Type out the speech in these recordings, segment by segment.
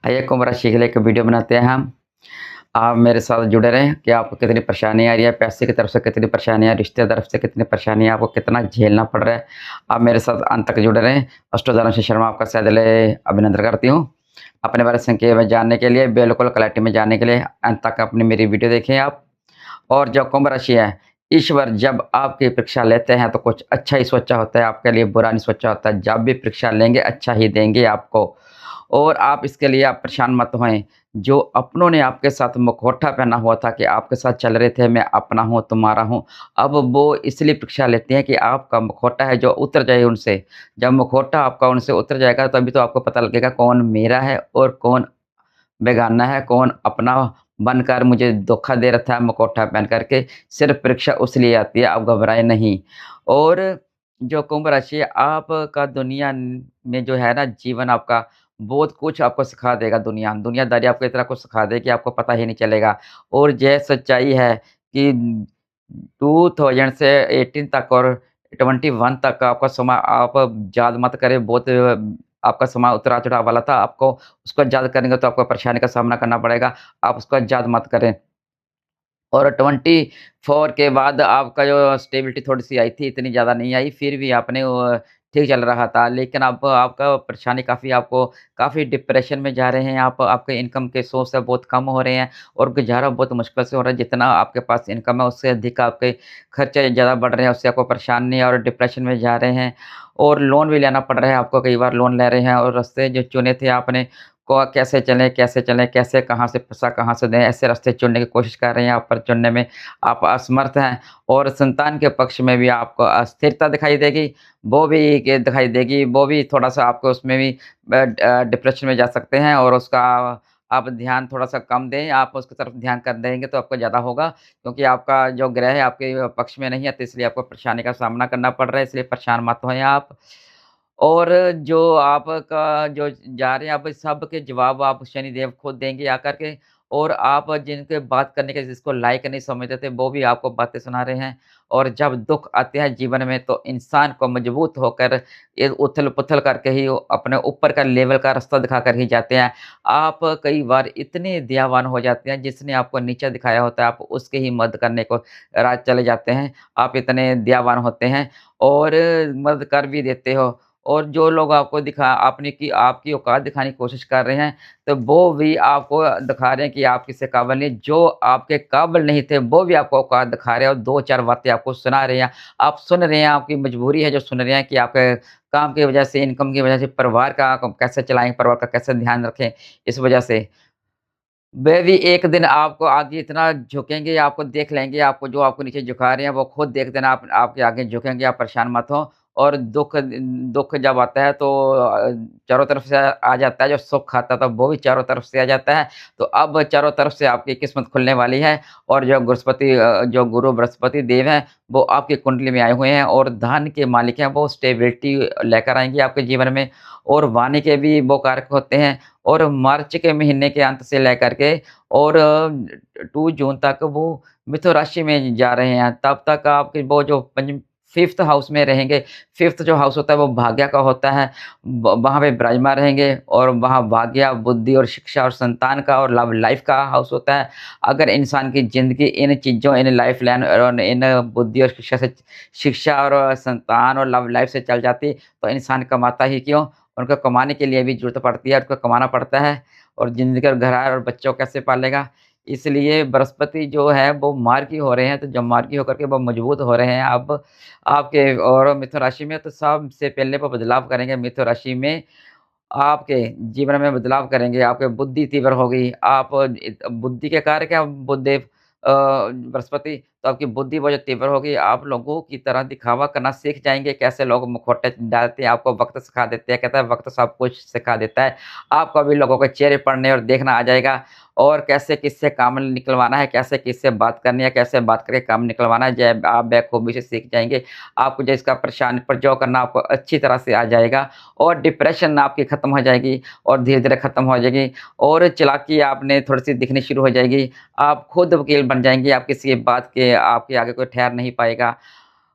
आइए कुंभ राशि के लिए एक वीडियो बनाते हैं हम। आप मेरे साथ जुड़े रहें कि आपको कितनी परेशानी आ रही है, पैसे की तरफ से कितनी परेशानी है, रिश्ते की तरफ से कितनी परेशानी है, आपको कितना झेलना पड़ रहा है। आप मेरे साथ अंत तक जुड़े रहें। अष्टोधारण से शर्मा आपका सदैव अभिनंदन करती हूँ। अपने बारे में संक्षेप में जानने के लिए, बिल्कुल क्लैरिटी में जानने के लिए अंत तक अपनी मेरी वीडियो देखें आप। और जो कुंभ राशि है, ईश्वर जब आपकी परीक्षा लेते हैं तो कुछ अच्छा ही सोचा होता है आपके लिए, बुरा नहीं सोचा होता है। जब भी परीक्षा लेंगे अच्छा ही देंगे आपको। और आप इसके लिए आप परेशान मत होएँ। जो अपनों ने आपके साथ मुखौटा पहना हुआ था कि आपके साथ चल रहे थे, मैं अपना हूँ, तुम्हारा हूँ। अब वो इसलिए परीक्षा लेते हैं कि आपका मुखौटा है जो उतर जाए उनसे। जब मुखौटा आपका उनसे उतर जाएगा तभी तो आपको पता लगेगा कौन मेरा है और कौन बेगाना है, कौन अपना बनकर मुझे धोखा दे रहा था मुखौटा पहन कर के। सिर्फ़ परीक्षा उस लिए आती है, आप घबराएँ नहीं। और जो कुंभ राशि है, आपका दुनिया में जो है ना जीवन आपका बहुत कुछ आपको सिखा देगा दुनिया। दुनियादारी आपको इतना कुछ सिखा देगी आपको पता ही नहीं चलेगा। और ये सच्चाई है कि 2000 से 18 तक और 21 तक का आपका समय आप याद मत करें, बहुत आपका समय उतरा-चढ़ाव वाला था। आपको उसको याद करेंगे तो आपको परेशानी का सामना करना पड़ेगा। आप उसको याद मत करें। और 24 के बाद आपका जो स्टेबिलिटी थोड़ी-सी आई थी, इतनी ज़्यादा नहीं आई, फिर भी आपने ठीक चल रहा था। लेकिन अब आपका परेशानी काफ़ी आपको काफ़ी डिप्रेशन में जा रहे हैं आप, आपके इनकम के सोर्स है बहुत कम हो रहे हैं और गुज़ारा बहुत मुश्किल से हो रहा है। जितना आपके पास इनकम है, उससे अधिक आपके खर्चे ज़्यादा बढ़ रहे हैं, उससे आपको परेशानी और डिप्रेशन में जा रहे हैं। और लोन भी लेना पड़ रहा है आपको, कई बार लोन ले रहे हैं और रास्ते जो चुने थे आपने को कैसे चलें, कैसे चलें, कैसे कहाँ से पैसा कहाँ से दें, ऐसे रास्ते चुनने की कोशिश कर रहे हैं आप, पर चुनने में आप असमर्थ हैं। और संतान के पक्ष में भी आपको अस्थिरता दिखाई देगी, वो भी के दिखाई देगी, वो भी थोड़ा-सा आपको उसमें भी डिप्रेशन में जा सकते हैं और उसका आप ध्यान थोड़ा-सा कम दें, आप उसकी तरफ ध्यान कर देंगे तो आपको ज़्यादा होगा, क्योंकि आपका जो ग्रह है आपके पक्ष में नहीं है, तो इसलिए आपको परेशानी का सामना करना पड़ रहा है, इसलिए परेशान मत होएँ आप। और जो आपका जो जा रहे हैं, अब सबके जवाब आप शनिदेव खुद देंगे आकर के। और आप जिनके बात करने के जिसको लायक नहीं समझते थे, वो भी आपको बातें सुना रहे हैं। और जब दुःख आते हैं जीवन में तो इंसान को मजबूत होकर ये उथल-पुथल करके ही वो अपने ऊपर का लेवल का रास्ता दिखाकर ही जाते हैं। आप कई बार इतने दयावान हो जाते हैं, जिसने आपको नीचा दिखाया होता है, आप उसकी ही मदद करने को राह चले जाते हैं। आप इतने दयावान होते हैं और मदद कर भी देते हो। और जो लोग आपको दिखा आपने की आपकी औकात दिखाने की कोशिश कर रहे हैं, तो वो भी आपको दिखा रहे हैं कि आप किसी काबिल नहीं। जो आपके काबिल नहीं थे, वो भी आपको औकात दिखा रहे हैं और 2-4 बातें आपको सुना रहे हैं। आप सुन रहे हैं, आपकी मजबूरी है जो सुन रहे हैं कि आपके काम की वजह से, इनकम की वजह से परिवार का आप कैसे चलाएँ, परिवार का कैसे ध्यान रखें, इस वजह से। वे भी एक दिन आपको आगे इतना झुकेंगे, आपको देख लेंगे, आपको जो आपको नीचे झुका रहे हैं, वो खुद देख देना आप आपके आगे झुकेंगे, आप परेशान मत हो। और दुःख जब आता है तो चारों तरफ से आ जाता है, जो सुख आता था वो भी चारों तरफ से आ जाता है। तो अब चारों तरफ से आपकी किस्मत खुलने वाली है और जो गुरु बृहस्पति देव हैं, वो आपकी कुंडली में आए हुए हैं और धन के मालिक हैं, वो स्टेबिलिटी लेकर आएँगे आपके जीवन में। और वाणी के भी वो कारक होते हैं। और मार्च के महीने के अंत से लेकर के और 2 जून तक वो मिथुन राशि में जा रहे हैं। तब तक आपके वो जो पंच 5th हाउस में रहेंगे। 5th जो हाउस होता है वो भाग्य का होता है। व वहाँ पे विराजमान रहेंगे और वहाँ भाग्य, बुद्धि और शिक्षा और संतान का और लव लाइफ़ का हाउस होता है। अगर इंसान की ज़िंदगी इन चीज़ों, इन लाइफ़ लाइन और इन बुद्धि और शिक्षा और संतान और लव लाइफ़ से चल जाती, तो इंसान कमाता ही क्यों? उनको कमाने के लिए भी ज़रूरत पड़ती है, उनको कमाना पड़ता है और ज़िंदगी और घरआर और बच्चों को कैसे पालेगा? इसलिए बृहस्पति जो है वो मार्गी हो रहे हैं, तो जब मार्गी होकर के वो मजबूत हो रहे हैं अब आपके और मिथुन राशि में, तो सबसे पहले वो बदलाव करेंगे मिथुन राशि में, आपके जीवन में बदलाव करेंगे, आपकी बुद्धि तीव्र होगी, आप बुद्धि के कारक हैं बुधदेव बृहस्पति, तो आपकी बुद्धि बहुत तीव्र होगी, आप लोगों की तरह दिखावा करना सीख जाएँगे, कैसे लोग मुखौटे डालते हैं, आपको वक़्त सिखा देते हैं, कहता है वक़्त सब कुछ सिखा देता है। आपको अभी लोगों के चेहरे पढ़ने और देखना आ जाएगा और कैसे किससे काम निकलवाना है, कैसे किससे बात करनी है, कैसे बात करके काम निकलवाना है, जय आप बखूबी से सीख जाएँगे। आपको जो इसका परेशानी पर जो करना आपको अच्छी तरह से आ जाएगा और डिप्रेशन आपकी खत्म हो जाएगी और धीरे-धीरे खत्म हो जाएगी और चालाकी आपने थोड़ी-सी दिखनी शुरू हो जाएगी। आप खुद वकील बन जाएँगे, आप किसी बात के आपके आगे कोई ठहर नहीं पाएगा।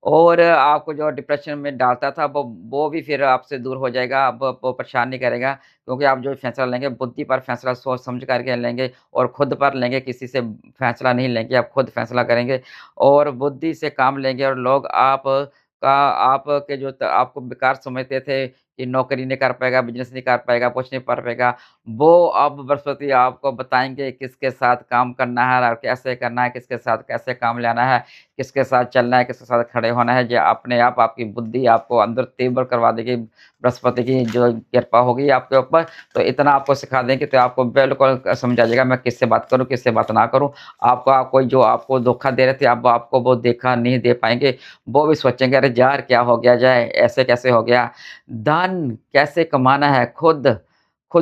और आपको जो डिप्रेशन में डालता था वो भी फिर आपसे दूर हो जाएगा, अब वो परेशान नहीं करेगा क्योंकि आप जो फैसला लेंगे बुद्धि पर फैसला सोच समझ करके लेंगे और खुद पर लेंगे, किसी से फैसला नहीं लेंगे, आप खुद फैसला करेंगे और बुद्धि से काम लेंगे और लोग आपके जो आपको बेकार समझते थे कि नौकरी नहीं कर पाएगा, बिज़नेस नहीं कर पाएगा, कुछ नहीं कर पाएगा, वो अब बृहस्पति आपको बताएँगे किसके साथ काम करना है और कैसे करना है, किसके साथ कैसे काम लेना है, किसके साथ चलना है, किसके साथ खड़े होना है, जो अपने आप आपकी बुद्धि आपको अंदर तीव्र करवा देगी। बृहस्पति की जो कृपा होगी आपके ऊपर, तो इतना आपको सिखा देंगे तो आपको बिल्कुल समझ आ जाएगा मैं किससे बात करूँ, किससे बात ना करूँ। आपका कोई जो आपको धोखा दे रहे थे, अब आपको वो देखा नहीं दे पाएँगे। वो भी सोचेंगे अरे यार क्या हो गया जाए, ऐसे कैसे हो गया? धन कैसे कमाना है खुद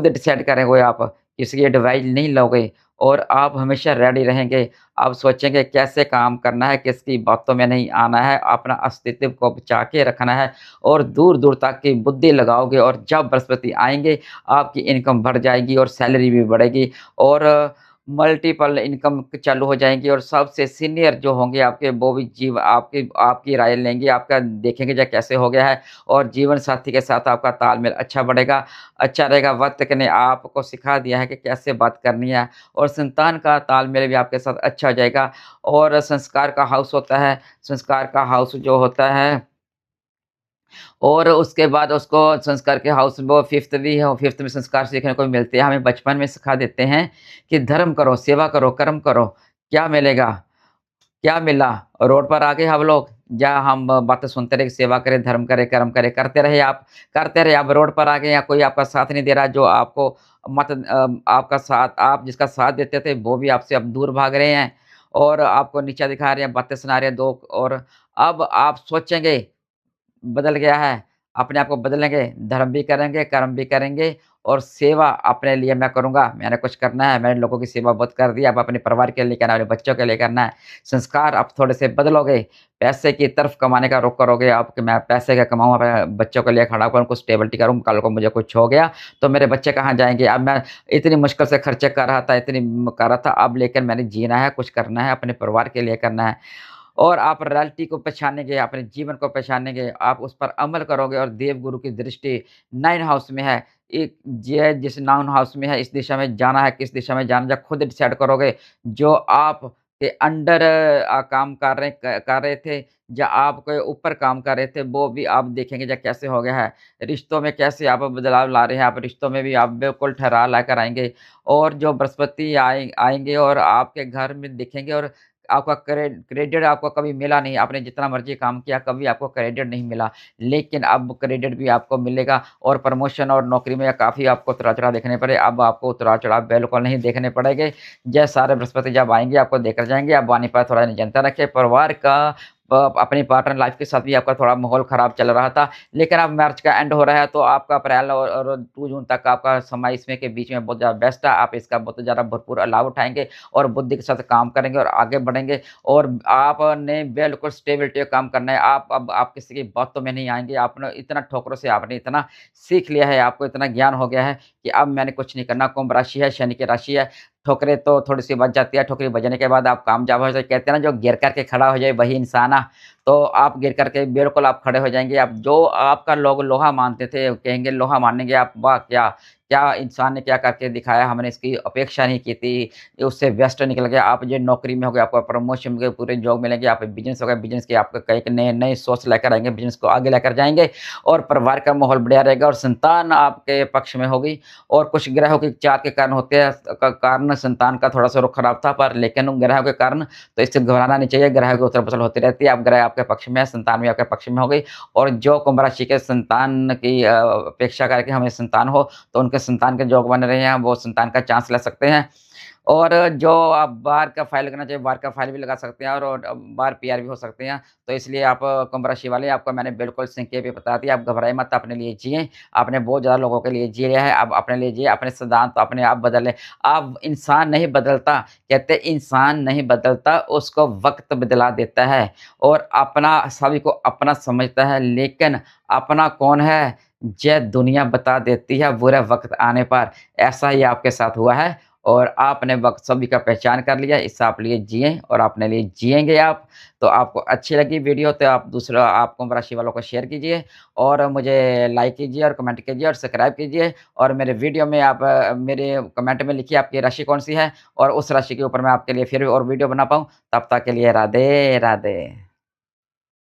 डिसाइड करेंगे आप, किसी की एडवाइस नहीं लोगे और आप हमेशा रेडी रहेंगे। आप सोचेंगे कैसे काम करना है, किसकी बातों में नहीं आना है, अपना अस्तित्व को बचा के रखना है और दूर-दूर तक की बुद्धि लगाओगे और जब बृहस्पति आएँगे, आपकी इनकम बढ़ जाएगी और सैलरी भी बढ़ेगी और मल्टीपल इनकम चालू हो जाएँगी और सबसे सीनियर जो होंगे आपके वो भी जीव आपकी आपकी राय लेंगे, आपका देखेंगे जो कैसे हो गया है और जीवन साथी के साथ आपका तालमेल अच्छा बढ़ेगा, अच्छा रहेगा। वक़्त ने आपको सिखा दिया है कि कैसे बात करनी है और संतान का तालमेल भी आपके साथ अच्छा हो जाएगा और संस्कार का हाउस होता है, संस्कार का हाउस जो होता है और उसके बाद उसको संस्कार के हाउस वो 5th भी है और 5th में संस्कार सीखने को मिलते हैं। हमें बचपन में सिखा देते हैं कि धर्म करो, सेवा करो, कर्म करो, क्या मिलेगा? क्या मिला? रोड पर आ गए हम लोग, या हम बातें सुनते रहे कि सेवा करें, धर्म करें, कर्म करें, करते रहे आप रोड पर आ गए या कोई आपका साथ नहीं दे रहा जो आपको आपका साथ आप जिसका साथ देते थे वो भी आपसे अब दूर भाग रहे हैं और आपको नीचा दिखा रहे हैं, बातें सुना रहे हैं दो और अब आप सोचेंगे बदल गया है, अपने आप को बदलेंगे, धर्म भी करेंगे, कर्म भी करेंगे और सेवा अपने लिए मैं करूँगा, मैंने कुछ करना है, मैंने लोगों की सेवा बहुत कर दी, अब अपने परिवार के लिए करना है, अपने बच्चों के लिए करना है। संस्कार अब थोड़े से बदलोगे, पैसे की तरफ कमाने का रुख करोगे आप कि मैं पैसे क्या कमाऊँ, अपने बच्चों के लिए खड़ा करूँ, कुछ स्टेबिलिटी करूँ, कल को मुझे कुछ हो गया, तो मेरे बच्चे कहाँ जाएँगे? अब मैं इतनी मुश्किल से खर्चे कर रहा था, कर रहा था, अब लेकिन मैंने जीना है, कुछ करना है, अपने परिवार के लिए करना है। और आप रियलिटी को पहचानेंगे, अपने जीवन को पहचानेंगे, आप उस पर अमल करोगे और देवगुरु की दृष्टि 9 हाउस में है। एक ये जिस 9 हाउस में है, इस दिशा में जाना है, किस दिशा में जाना है, खुद डिसाइड करोगे। जो आपके अंडर काम कर रहे थे, या आपके ऊपर काम कर रहे थे, वो भी आप देखेंगे जो कैसे हो गया है। रिश्तों में कैसे आप बदलाव ला रहे हैं, आप रिश्तों में भी आप बिल्कुल ठहराव लाकर आएँगे और जो बृहस्पति आएँगे और आपके घर में दिखेंगे और आपका क्रेडिट आपको कभी मिला नहीं, आपने जितना मर्ज़ी काम किया, कभी आपको क्रेडिट नहीं मिला। लेकिन अब क्रेडिट भी आपको मिलेगा और प्रमोशन और नौकरी में काफ़ी आपको उतार-चढ़ाव देखने पड़े। अब आपको उतार-चढ़ाव बिल्कुल नहीं देखने पड़ेंगे। जय सारे बृहस्पति जब आएँगे, आपको देकर जाएँगे। आप वाणी पर थोड़ा नियंत्रण रखें। परिवार का अपनी पार्टनर लाइफ़ के साथ भी आपका थोड़ा माहौल ख़राब चल रहा था, लेकिन अब मार्च का एंड हो रहा है, तो आपका अप्रैल और 2 जून तक आपका समय इसमें के बीच में बहुत ज़्यादा बेस्ट है। आप इसका बहुत ज़्यादा भरपूर लाभ उठाएँगे और बुद्धि के साथ काम करेंगे और आगे बढ़ेंगे और आपने बिल्कुल स्टेबिलिटी का काम करना है। आप किसी की बातों में नहीं आएँगे। आपने इतना ठोकरों से आपने इतना सीख लिया है, आपको इतना ज्ञान हो गया है कि अब मैंने कुछ नहीं करना। कुंभ राशि है, शनि की राशि है, ठोकरें तो थोड़ी-सी बच जाती है, ठोकरें बजने के बाद आप कामयाब हो जाए कहते हैं ना जो गिर कर के खड़ा हो जाए वही इंसान तो आप गिर कर के बिल्कुल आप खड़े हो जाएँगे। आप जो आपका लोग लोहा मानते थे, कहेंगे लोहा मानेंगे आप, वाह! क्या क्या इंसान ने क्या करके दिखाया, हमने इसकी अपेक्षा नहीं की थी, उससे बेस्ट निकल गया। आप जो नौकरी में हो गए, आपको प्रमोशन मिल गए, पूरे जॉब मिलेंगे, आप बिज़नेस हो गया, बिज़नेस की आपको कई नए-नए सोच लेकर आएँगे, बिज़नेस को आगे लेकर जाएँगे और परिवार का माहौल बढ़िया रहेगा और संतान आपके पक्ष में होगी और कुछ ग्रहों के 4 के कारण होते हैं कारण संतान का थोड़ा-सा रुख खराब था पर लेकिन उन ग्रहों के कारण तो इससे घबराना नहीं चाहिए, ग्रहों की उथल-पुथल होती रहती है, अब ग्रह आपके पक्ष में है, संतान भी आपके पक्ष में हो गई और जो कुंभ राशि के संतान की अपेक्षा करके हमें संतान हो, तो उनके संतान के योग बन रहे हैं, वो संतान का चांस ले सकते हैं। और जो आप बाहर का फ़ाइल लगाना चाहिए, बाहर का फ़ाइल भी लगा सकते हैं और बाहर पीआर भी हो सकते हैं। तो इसलिए आप कुंभ राशि वाले आपको मैंने बिल्कुल संक्षेप में बता दिया, आप घबराइए मत, अपने लिए जिएँ। आपने बहुत ज़्यादा लोगों के लिए जी लिया है, अब अपने लिए जिए, अपने सिद्धांत तो अपने आप बदलें। अब इंसान नहीं बदलता, कहते हैं इंसान नहीं बदलता, उसको वक़्त बदला देता है और अपना सभी को अपना समझता है, लेकिन अपना कौन है, ये दुनिया बता देती है बुरे वक़्त आने पर। ऐसा ही आपके साथ हुआ है और आपने वक़्त सभी का पहचान कर लिया, इससे आप लिए जिएँ और अपने लिए जिएँगे आप। तो आपको अच्छी लगी वीडियो तो आप दूसरा आप कुंभ राशि वालों को शेयर कीजिए और मुझे लाइक कीजिए और कमेंट कीजिए और सब्सक्राइब कीजिए और मेरे वीडियो में आप मेरे कमेंट में लिखिए आपकी राशि कौन-सी है और उस राशि के ऊपर मैं आपके लिए फिर और वीडियो बना पाऊँ। तब तक के लिए राधे, राधे।